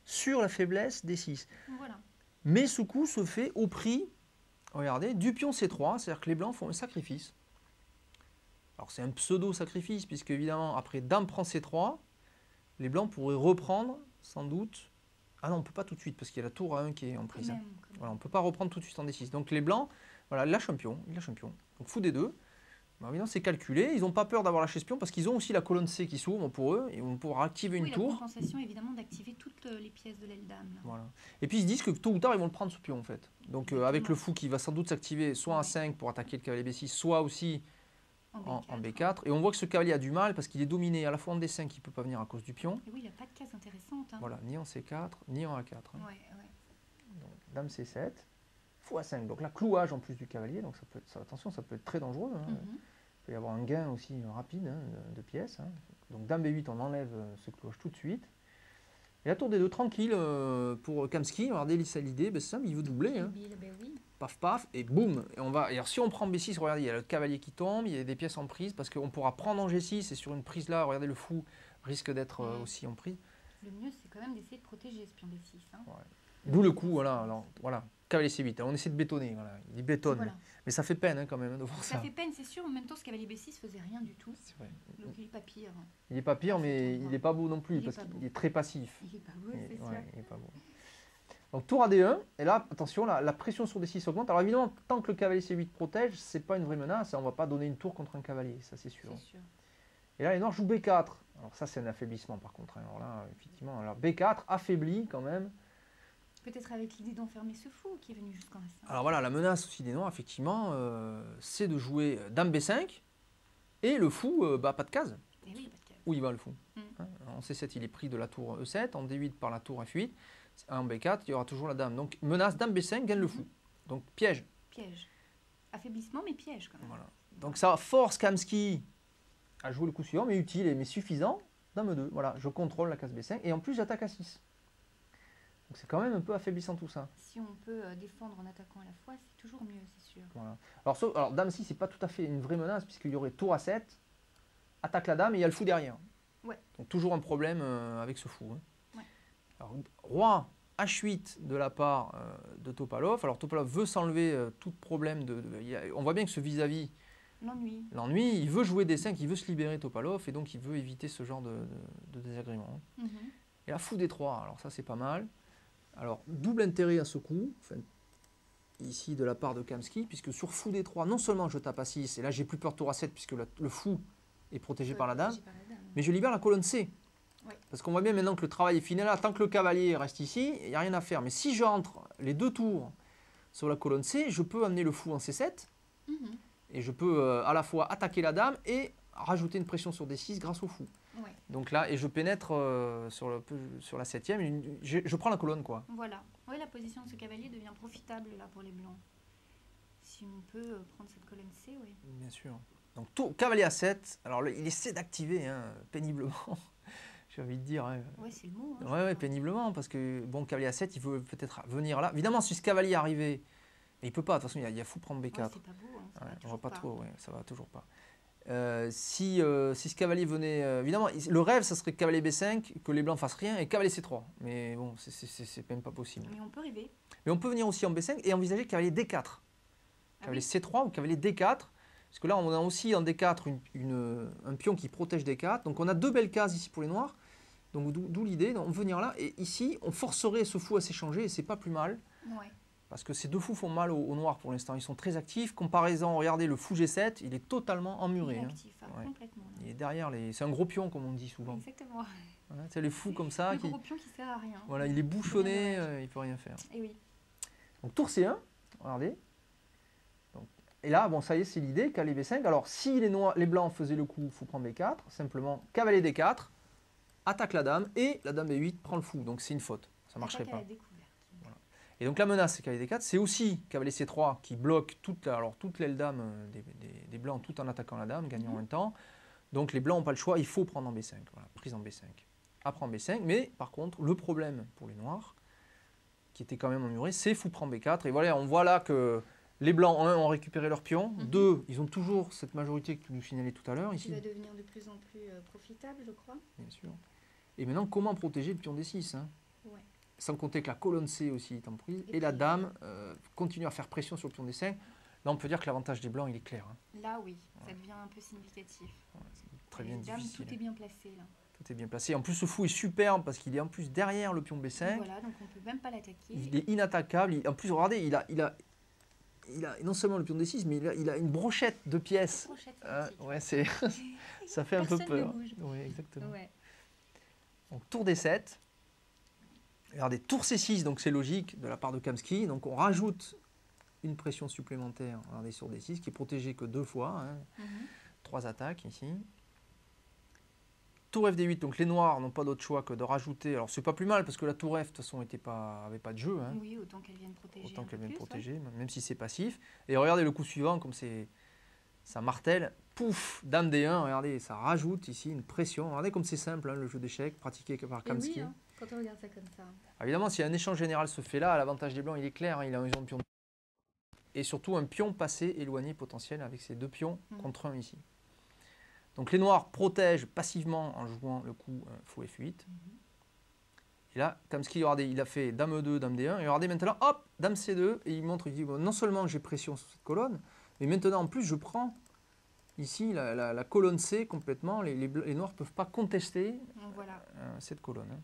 sur la faiblesse D6. Voilà. Mais ce coup se fait au prix, regardez, du pion C3, c'est-à-dire que les blancs font un sacrifice. Alors c'est un pseudo-sacrifice, puisque évidemment, après dame prend C3, les blancs pourraient reprendre, sans doute... Ah non, on ne peut pas tout de suite, parce qu'il y a la tour A1 qui est en prise. Quand même. Voilà, on ne peut pas reprendre tout de suite en D6. Donc les blancs, voilà, il lâche un pion. Donc fou D2. Bon, évidemment, c'est calculé. Ils n'ont pas peur d'avoir lâché ce pion parce qu'ils ont aussi la colonne C qui s'ouvre pour eux et on pourra activer une tour. La compensation évidemment d'activer toutes les pièces de l'aile dame. Voilà. Et puis ils se disent que tôt ou tard ils vont le prendre ce pion en fait. Donc avec le fou qui va sans doute s'activer soit en 5 pour attaquer le cavalier B6, soit aussi en B4. Et on voit que ce cavalier a du mal parce qu'il est dominé à la fois en D5, il ne peut pas venir à cause du pion. Et oui, il n'a pas de case intéressante. Hein. Voilà, ni en C4, ni en A4. Hein. Donc, dame C7, fou A5. Donc là, clouage en plus du cavalier. Donc attention, ça peut être très dangereux. Hein. Il peut y avoir un gain aussi rapide de pièces. Hein. Donc dame B8, on enlève ce cloche tout de suite. Et la tour D2, tranquille pour Kamsky. Regardez l'idée, c'est simple, il veut doubler. Hein. Paf, paf, et boum. Et alors, si on prend B6, regardez, il y a le cavalier qui tombe, il y a des pièces en prise, parce qu'on pourra prendre en G6, et sur une prise là, regardez, le fou risque d'être aussi en prise. Le mieux, c'est quand même d'essayer de protéger ce pion D6. Hein. D'où le coup, voilà. Alors, voilà. Cavalier C8, alors on essaie de bétonner, voilà. Il bétonne, mais ça fait peine hein, quand même de voir ça. Ça fait peine, c'est sûr, en même temps ce cavalier B6 faisait rien du tout. C'est vrai. Donc il n'est pas pire. Il n'est pas pire, mais il n'est pas beau non plus, parce qu'il est très passif. Il n'est pas beau, c'est sûr. Il n'est pas beau. Donc tour à D1, et là, attention, la pression sur D6 augmente. Alors évidemment, tant que le cavalier C8 protège, ce n'est pas une vraie menace, on ne va pas donner une tour contre un cavalier, ça c'est sûr. Et là, les noirs jouent B4. Alors ça, c'est un affaiblissement par contre. Alors là, effectivement, alors B4 affaibli quand même. Peut-être avec l'idée d'enfermer ce fou qui est venu jusqu'en A5. Alors voilà, la menace aussi des noirs, effectivement, c'est de jouer dame B5 et le fou, pas de case. Et oui, pas de case. Où il va le fou hein. En C7, il est pris de la tour E7, en D8 par la tour F8, en B4, il y aura toujours la dame. Donc menace, dame B5, gagne le fou. Donc piège. Piège. Affaiblissement, mais piège quand même. Voilà. Donc ça force Kamsky à jouer le coup suivant, mais utile, mais suffisant. Dame 2, voilà, je contrôle la case B5, et en plus j'attaque à 6. Donc c'est quand même un peu affaiblissant tout ça. Si on peut défendre en attaquant à la fois, c'est toujours mieux, c'est sûr. Voilà. Alors dame 6, c'est pas tout à fait une vraie menace, puisqu'il y aurait tour A7, attaque la dame, et il y a le fou derrière. Ouais. Donc toujours un problème avec ce fou. Hein. Ouais. Alors, roi H8 de la part de Topalov. Alors Topalov veut s'enlever tout problème. On voit bien que ce vis-à-vis l'ennuie, il veut jouer D5, il veut se libérer Topalov, et donc il veut éviter ce genre de désagrément. Hein. Et là, fou D3, alors ça c'est pas mal. Alors, double intérêt à ce coup, enfin, ici de la part de Kamsky, puisque sur fou D3, non seulement je tape à 6, et là j'ai plus peur tour A7, puisque le fou est protégé par la dame, mais je libère la colonne C. Ouais. Parce qu'on voit bien maintenant que le travail est fini là, tant que le cavalier reste ici, il n'y a rien à faire. Mais si j'entre les deux tours sur la colonne C, je peux amener le fou en C7, et je peux à la fois attaquer la dame et rajouter une pression sur D6 grâce au fou. Ouais. Donc là, et je pénètre sur la 7e, je prends la colonne quoi. Voilà. Oui, la position de ce cavalier devient profitable là pour les blancs. Si on peut prendre cette colonne C, oui. Bien sûr. Donc cavalier A7, alors il essaie d'activer hein, péniblement, j'ai envie de dire. Hein. Oui, c'est le mot. Hein, ouais, péniblement, parce que bon, cavalier A7, il veut peut-être venir là. Évidemment, si ce cavalier arrivait, Et il ne peut pas, de toute façon, il y a fou prendre B4. Ouais, c'est pas beau, hein, ça va On toujours voit pas pas. trop, ouais, ça va toujours pas. Si ce cavalier venait... évidemment, le rêve, ça serait cavalier B5, que les blancs fassent rien, et cavalier C3. Mais bon, c'est même pas possible. Mais on peut rêver. Mais on peut venir aussi en B5 et envisager cavalier D4. Ah Cavalier oui. C3 ou cavalier D4. Parce que là, on a aussi en D4 un pion qui protège D4. Donc on a deux belles cases ici pour les noirs. Donc d'où l'idée, on peut venir là. Et ici, on forcerait ce fou à s'échanger et c'est pas plus mal. Ouais. Parce que ces deux fous font mal aux noirs pour l'instant. Ils sont très actifs. Comparaison, regardez le fou G7, il est totalement emmuré. Il est Hein. actif, Ouais. complètement. Là. Il est derrière les... C'est un gros pion, comme on dit souvent. Exactement. Voilà, c'est les fous comme ça. Le gros pion qui sert à rien. Voilà, il est bouchonné, Bien il peut rien faire. Et oui. Donc tour C1, regardez. Donc, et là, bon, ça y est, c'est l'idée, cavalier B5. Alors, si les blancs faisaient le coup, fou prend B4, simplement cavalier D4, attaque la dame, et la dame B8 prend le fou. Donc c'est une faute, ça ne marcherait Attaque à pas. la découverte. Voilà. Et donc la menace, c'est cavalier D4. C'est aussi cavalier C3 qui bloque toute l'aile dame des blancs tout en attaquant la dame, gagnant un temps. Donc les blancs n'ont pas le choix, il faut prendre en B5. Voilà, prise en B5. Après en B5, mais par contre, le problème pour les noirs, qui était quand même emmuré, c'est fou prend B4. Et voilà, on voit là que les blancs, un, ont récupéré leur pion. Deux, ils ont toujours cette majorité que tu nous signalais tout à l'heure. Qui va devenir de plus en plus profitable, je crois. Bien sûr. Et maintenant, comment protéger le pion D6 hein? Ouais. Sans compter que la colonne C aussi est en prise. Et la dame continue à faire pression sur le pion D5. Là, on peut dire que l'avantage des blancs, il est clair. Hein. Là, oui, ça devient un peu significatif. Ouais, très bien dames, difficile. tout est bien placé, là. Tout est bien placé. En plus, ce fou est superbe parce qu'il est en plus derrière le pion B5. Voilà, donc on ne peut même pas l'attaquer. Il est inattaquable. En plus, regardez, il a non seulement le pion D6, mais il a une brochette de pièces. Ouais, ça fait un peu peur. Oui, exactement. Ouais. Donc, tour D7. Regardez, tour C6, donc c'est logique de la part de Kamsky. Donc, on rajoute une pression supplémentaire, regardez, sur D6, qui est protégée que 2 fois. Hein. 3 attaques ici. Tour FD8, donc les noirs n'ont pas d'autre choix que de rajouter. Alors c'est pas plus mal parce que la tour F de toute façon avait pas de jeu. Hein. Oui, autant qu'elle vienne protéger. Autant qu'elle vienne protéger, même si c'est passif. Et regardez le coup suivant, comme ça martèle, pouf, dame D1, regardez, ça rajoute ici une pression. Regardez comme c'est simple hein, le jeu d'échecs pratiqué par Kamsky. Oui, hein, quand on regarde ça comme ça. Alors, évidemment, si un échange général se fait là, l'avantage des blancs il est clair, hein, il a un pion et surtout un pion passé éloigné potentiel avec ces deux pions contre un ici. Donc les noirs protègent passivement en jouant le coup fou F8. Et là, Kamsky, regardez, il a fait dame E2, dame D1. Et regardez maintenant, hop, dame C2. Et il montre, il dit, bon, non seulement j'ai pression sur cette colonne, mais maintenant en plus je prends ici la colonne C complètement. Les noirs ne peuvent pas contester cette colonne. Hein.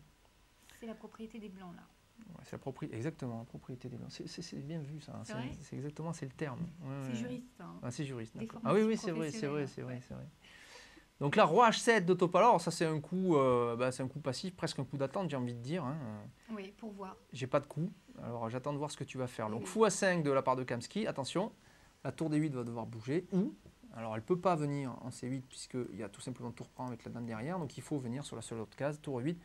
C'est la propriété des blancs là. Ouais, c'est exactement la propriété des blancs. C'est bien vu ça. Hein. C'est exactement, c'est le terme. C'est juriste. Hein. Ah, c'est juriste. Ah oui, c'est vrai. Donc là, roi H7 de Topalov, ça c'est un coup passif, presque un coup d'attente, j'ai envie de dire. Hein. Oui, pour voir. J'ai pas de coup, alors j'attends de voir ce que tu vas faire. Donc fou A5 de la part de Kamsky, attention, la tour D8 va devoir bouger. Alors elle ne peut pas venir en C8 puisqu'il y a tout simplement tour prend avec la dame derrière, donc il faut venir sur la seule autre case, tour 8.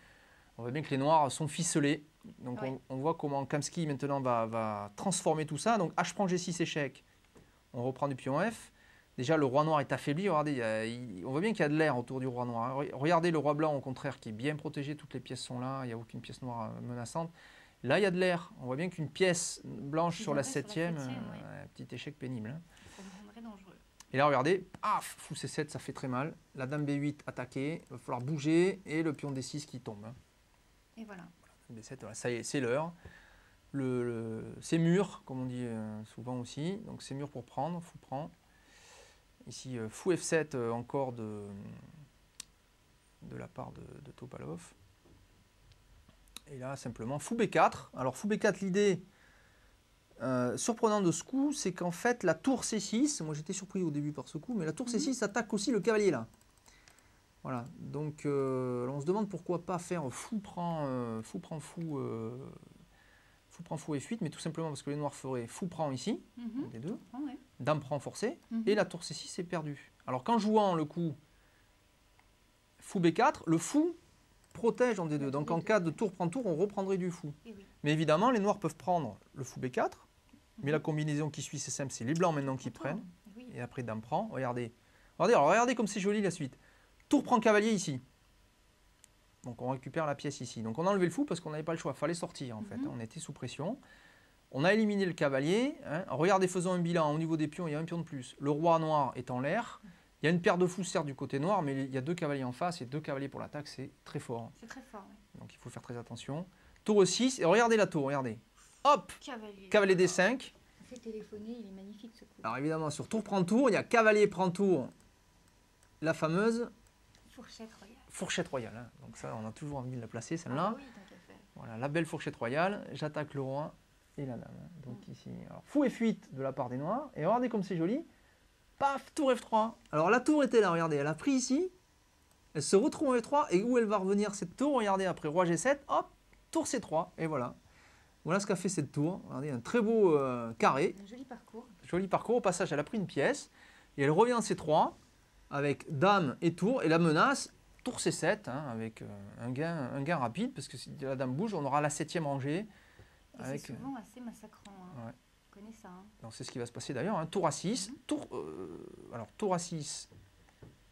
On voit bien que les noirs sont ficelés, donc on voit comment Kamsky maintenant va transformer tout ça. Donc H prend G6 échec, on reprend du pion F. Déjà, le roi noir est affaibli. Regardez, on voit bien qu'il y a de l'air autour du roi noir. Regardez le roi blanc, au contraire, qui est bien protégé. Toutes les pièces sont là. Il n'y a aucune pièce noire menaçante. Là, il y a de l'air. On voit bien qu'une pièce blanche sur la 7e, petit échec pénible. Hein. Ça me dangereux. Et là, regardez, paf, fou C7, ça fait très mal. La dame B8 attaquée. Il va falloir bouger. Et le pion D6 qui tombe. Hein. Et voilà. B7, voilà, ça y est, c'est l'heure. C'est mûr, comme on dit souvent aussi. Donc, c'est mûr pour prendre. Fou prend. Ici, fou F7 encore de la part de Topalov. Et là, simplement, fou B4. Alors, fou B4, l'idée surprenante de ce coup, c'est qu'en fait, la tour C6, moi j'étais surpris au début par ce coup, mais la tour C6 attaque aussi le cavalier là. Voilà, donc on se demande pourquoi pas faire fou prend fou F8, mais tout simplement parce que les noirs feraient fou prend ici, des deux, dame prend forcé, et la tour C6 est perdue. Alors qu'en jouant le coup fou B4, le fou protège en D2. Donc en cas de tour prend tour, on reprendrait du fou. Mais évidemment, les noirs peuvent prendre le fou B4, mais la combinaison qui suit, c'est simple, c'est les blancs maintenant qui prennent, et après dame prend. Regardez comme c'est joli la suite. Tour prend cavalier ici. Donc on récupère la pièce ici. Donc on a enlevé le fou parce qu'on n'avait pas le choix, il fallait sortir en fait. On était sous pression. On a éliminé le cavalier. Hein. Regardez, faisons un bilan. Au niveau des pions, il y a un pion de plus. Le roi noir est en l'air. Il y a une paire de fous, certes, du côté noir, mais il y a 2 cavaliers en face et 2 cavaliers pour l'attaque. C'est très fort. C'est très fort, oui. Donc il faut faire très attention. Tour 6. Et regardez la tour, regardez. Hop, cavalier D5. On fait téléphoner, il est magnifique ce coup. Alors évidemment, sur tour prend tour, il y a cavalier prend tour. La fameuse fourchette royale. Hein. Donc ça, on a toujours envie de la placer, celle-là. Ah oui, tant qu'à faire. Voilà, la belle fourchette royale. J'attaque le roi et la dame. Hein. Donc ici, alors, fou et fuite de la part des noirs. Et regardez comme c'est joli. Paf, tour F3. Alors la tour était là, regardez, elle a pris ici. Elle se retrouve en F3. Et où elle va revenir cette tour? Regardez, après roi G7, hop, tour C3. Et voilà. Voilà ce qu'a fait cette tour. Regardez, un très beau carré. Un joli parcours. Joli parcours. Au passage, elle a pris une pièce. Et elle revient en C3 avec dame et tour. Et la menace, tour C7, hein, avec un gain rapide. Parce que si la dame bouge, on aura la 7e rangée. C'est souvent assez massacrant. Hein. Ouais. On connaît ça. Hein. C'est ce qui va se passer d'ailleurs. Hein. Tour A6. Alors, tour A6.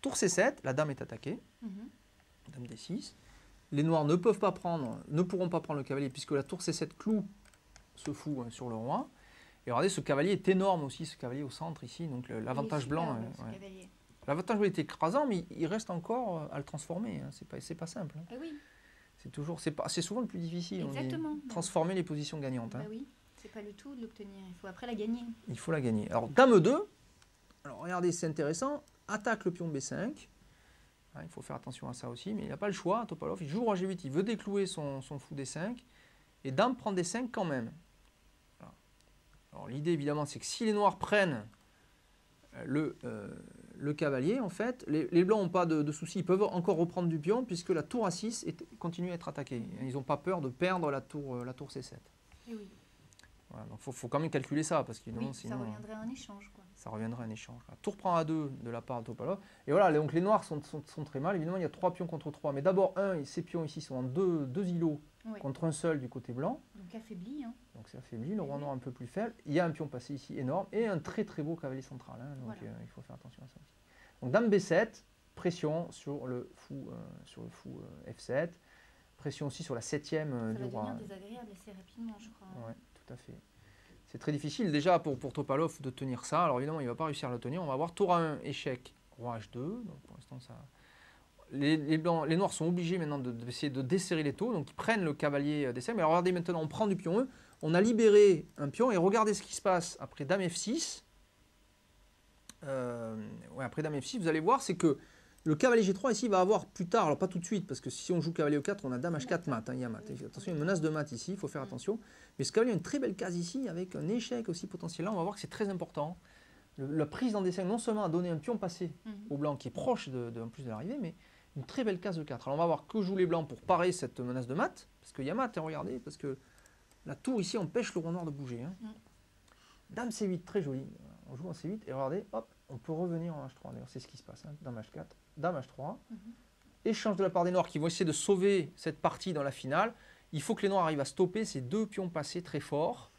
Tour C7. La dame est attaquée. Dame D6. Les noirs ne pourront pas prendre le cavalier puisque la tour C7 cloue ce fou sur le roi. Et regardez, ce cavalier est énorme aussi, ce cavalier au centre ici. Donc l'avantage blanc. L'avantage blanc est écrasant, mais il reste encore à le transformer. Hein. C'est pas simple. Hein. Oui. C'est souvent le plus difficile. Exactement. Transformer les positions gagnantes. Hein. Oui, c'est pas le tout de l'obtenir. Il faut après la gagner. Il faut la gagner. Alors dame 2. Alors regardez, c'est intéressant. Attaque le pion B5. Il faut faire attention à ça aussi, mais il n'a pas le choix, Topalov. Il joue roi G8, il veut déclouer son fou D5, et dame prend D5 quand même. Voilà. Alors l'idée, évidemment, c'est que si les noirs prennent le cavalier, en fait, les blancs n'ont pas de soucis, ils peuvent encore reprendre du pion, puisque la tour A6 continue à être attaquée. Ils n'ont pas peur de perdre la tour C7. Et oui. Voilà, donc faut quand même calculer ça, parce que sinon, ça reviendrait en échange, quoi. Ça reviendrait en échange. La tour prend A2 de la part de Topalov. Et voilà, donc les noirs sont très mal. Évidemment, il y a 3 pions contre 3. Mais d'abord, ces pions ici sont en deux îlots contre un seul du côté blanc. Donc affaibli. Hein. Donc c'est affaibli, le roi noir un peu plus faible. Il y a un pion passé ici énorme et un très très beau cavalier central. Hein, donc il faut faire attention à ça aussi. Donc dame B7, pression sur le fou F7. Pression aussi sur la 7e du roi. Ça va devenir désagréable assez rapidement, je crois. Oui, tout à fait. C'est très difficile déjà pour Topalov de tenir ça. Alors évidemment, il ne va pas réussir à le tenir. On va voir tour A1, échec, roi H2. Donc pour l'instant, ça... les noirs sont obligés maintenant d'essayer de desserrer les taux. Donc ils prennent le cavalier D5. Mais alors regardez maintenant, on prend du pion E. On a libéré un pion et regardez ce qui se passe après dame F6. Après dame F6, vous allez voir, c'est que le cavalier G3 ici va avoir plus tard, alors pas tout de suite, parce que si on joue cavalier E4, on a dame H4 mat, il y a mat. Attention, il y a une menace de mat ici, il faut faire attention. Mais ce cavalier a une très belle case ici, avec un échec aussi potentiel. Là, on va voir que c'est très important. La prise dans D5, non seulement a donné un pion passé au blanc qui est proche en plus de l'arrivée, mais une très belle case de 4. Alors on va voir que jouent les blancs pour parer cette menace de mat, parce qu'il y a mat, regardez, parce que la tour ici empêche le roi noir de bouger. Hein. Dame C8, très joli. On joue en C8 et regardez, hop, on peut revenir en H3. D'ailleurs, c'est ce qui se passe. Hein. Dame H4, dame H3. Échange de la part des noirs qui vont essayer de sauver cette partie dans la finale. Il faut que les noirs arrivent à stopper ces 2 pions passés très forts.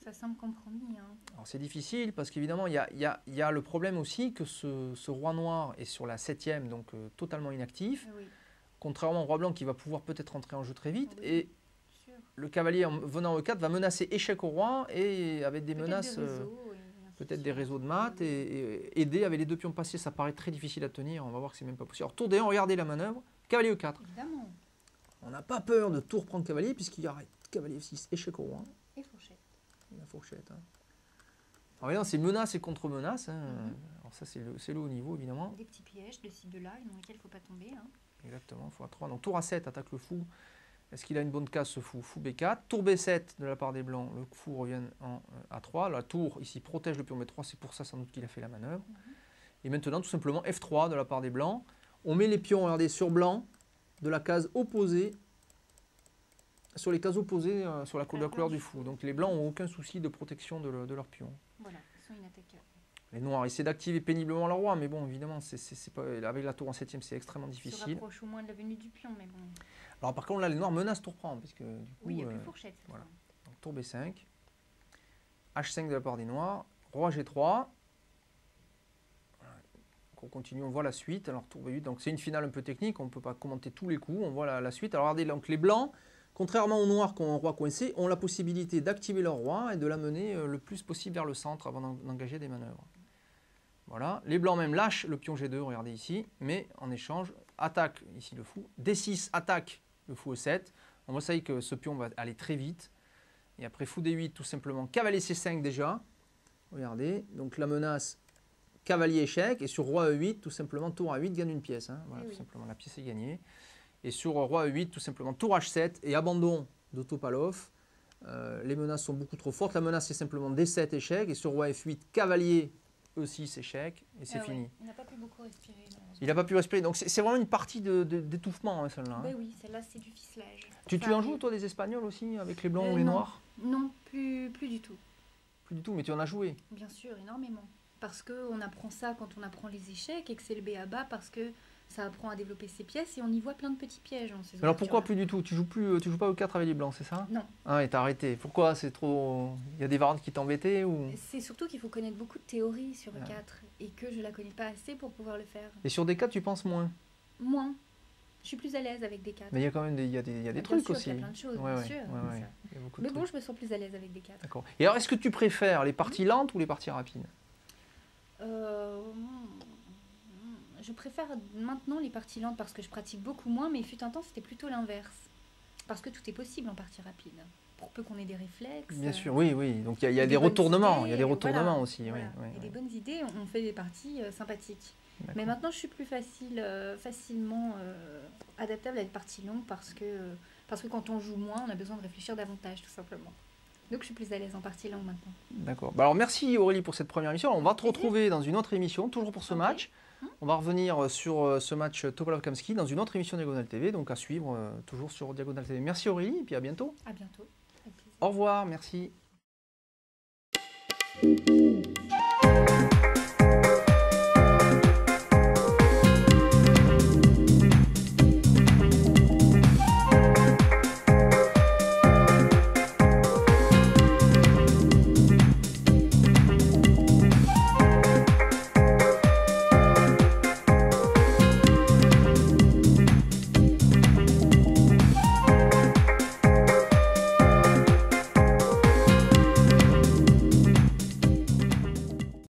Ça semble compromis. Hein. Alors c'est difficile parce qu'évidemment, il y a le problème aussi que ce roi noir est sur la 7e, donc totalement inactif. Oui. Contrairement au roi blanc qui va pouvoir peut-être rentrer en jeu très vite. Oui, et le cavalier venant en E4 va menacer échec au roi et avec des menaces... Peut-être des réseaux de maths et aider avec les 2 pions passés, ça paraît très difficile à tenir. On va voir que c'est même pas possible. Alors tour D1, regardez la manœuvre. Cavalier E4. Évidemment. On n'a pas peur de tour prendre cavalier puisqu'il y a cavalier F6, échec au roi. Et fourchette. Et la fourchette. Hein. Alors évidemment, c'est menace et contre-menace. Hein. Alors ça, c'est le haut niveau évidemment. Des petits pièges de ci, de là, dans lesquels il ne faut pas tomber. Hein. Exactement, il faut A3. Donc tour A7, attaque le fou. Est-ce qu'il a une bonne case ce fou? Fou B4. Tour B7 de la part des blancs, le fou revient en A3. La tour ici protège le pion B3, c'est pour ça sans doute qu'il a fait la manœuvre. Et maintenant tout simplement F3 de la part des blancs. On met les pions, regardez, sur blanc, de la case opposée, sur les cases opposées sur la couleur du fou. Donc les blancs n'ont aucun souci de protection de leurs pions. Voilà, ils sont inattaquables. Les noirs essaient d'activer péniblement leur roi, mais bon, évidemment, c'est pas, avec la tour en 7e, c'est extrêmement difficile. Ils se rapprochent au moins de la venue du pion, mais bon. Alors par contre, là, les noirs menacent tour prendre, parce que du coup... Oui, il n'y a plus fourchette. Voilà. Donc, tour B5, H5 de la part des noirs, roi G3. Voilà. Donc, on continue, on voit la suite. Alors tour B8, donc c'est une finale un peu technique, on ne peut pas commenter tous les coups, on voit la suite. Alors regardez, donc les blancs contrairement aux noirs qui ont un roi coincé, ont la possibilité d'activer leur roi et de l'amener le plus possible vers le centre avant d'engager des manœuvres. Voilà. Les blancs même lâchent le pion G2, regardez ici, mais en échange, attaque ici le fou. D6 attaque le fou E7. On voit ça que ce pion va aller très vite. Et après fou D8, tout simplement cavalier C5 déjà. Regardez, donc la menace cavalier échec. Et sur roi E8, tout simplement tour A8 gagne une pièce. Hein. Voilà, tout simplement, la pièce est gagnée. Et sur roi E8, tout simplement tour H7 et abandon de Topalov. Les menaces sont beaucoup trop fortes. La menace c'est simplement D7 échec. Et sur roi F8, cavalier E6 échec. Et c'est fini. Il n'a pas pu beaucoup respirer. Il n'a pas pu respirer. Donc c'est vraiment une partie d'étouffement, hein, celle-là. Ben oui, celle-là c'est du ficelage. Tu en joues toi des Espagnols aussi, avec les blancs ou les noirs? Non, plus du tout. Plus du tout, mais tu en as joué? Bien sûr, énormément. Parce qu'on apprend ça quand on apprend les échecs et que c'est le b.a.-ba parce que ça apprend à développer ses pièces et on y voit plein de petits pièges. Alors pourquoi plus du tout? Tu joues pas au 4 avec les blancs, c'est ça? Non. Ah et t'as arrêté. Pourquoi? C'est trop... Il y a des variantes qui t'embêtaient ou... C'est surtout qu'il faut connaître beaucoup de théorie sur le 4 et que je la connais pas assez pour pouvoir le faire. Et sur des 4 tu penses moins? Moins. Je suis plus à l'aise avec des 4. Mais il y a quand même des trucs aussi. Il y a plein de choses, bien sûr. Mais bon, je me sens plus à l'aise avec des 4. D'accord. Et alors, est-ce que tu préfères les parties lentes ou les parties rapides? Je préfère maintenant les parties lentes parce que je pratique beaucoup moins, mais il fut un temps, c'était plutôt l'inverse. Parce que tout est possible en partie rapide. Pour peu qu'on ait des réflexes. Bien sûr, oui. Donc il y a des retournements. Il y a des retournements aussi. Voilà. Et des bonnes idées, on fait des parties sympathiques. Mais maintenant, je suis plus facilement adaptable à des parties longues parce que quand on joue moins, on a besoin de réfléchir davantage, tout simplement. Donc, je suis plus à l'aise en partie longue maintenant. D'accord. Alors, merci Aurélie pour cette première émission. On va te retrouver dans une autre émission, toujours pour ce match. On va revenir sur ce match Topalov-Kamsky dans une autre émission Diagonale TV, donc à suivre toujours sur Diagonale TV. Merci Aurélie, et puis à bientôt. À bientôt. Au revoir, merci.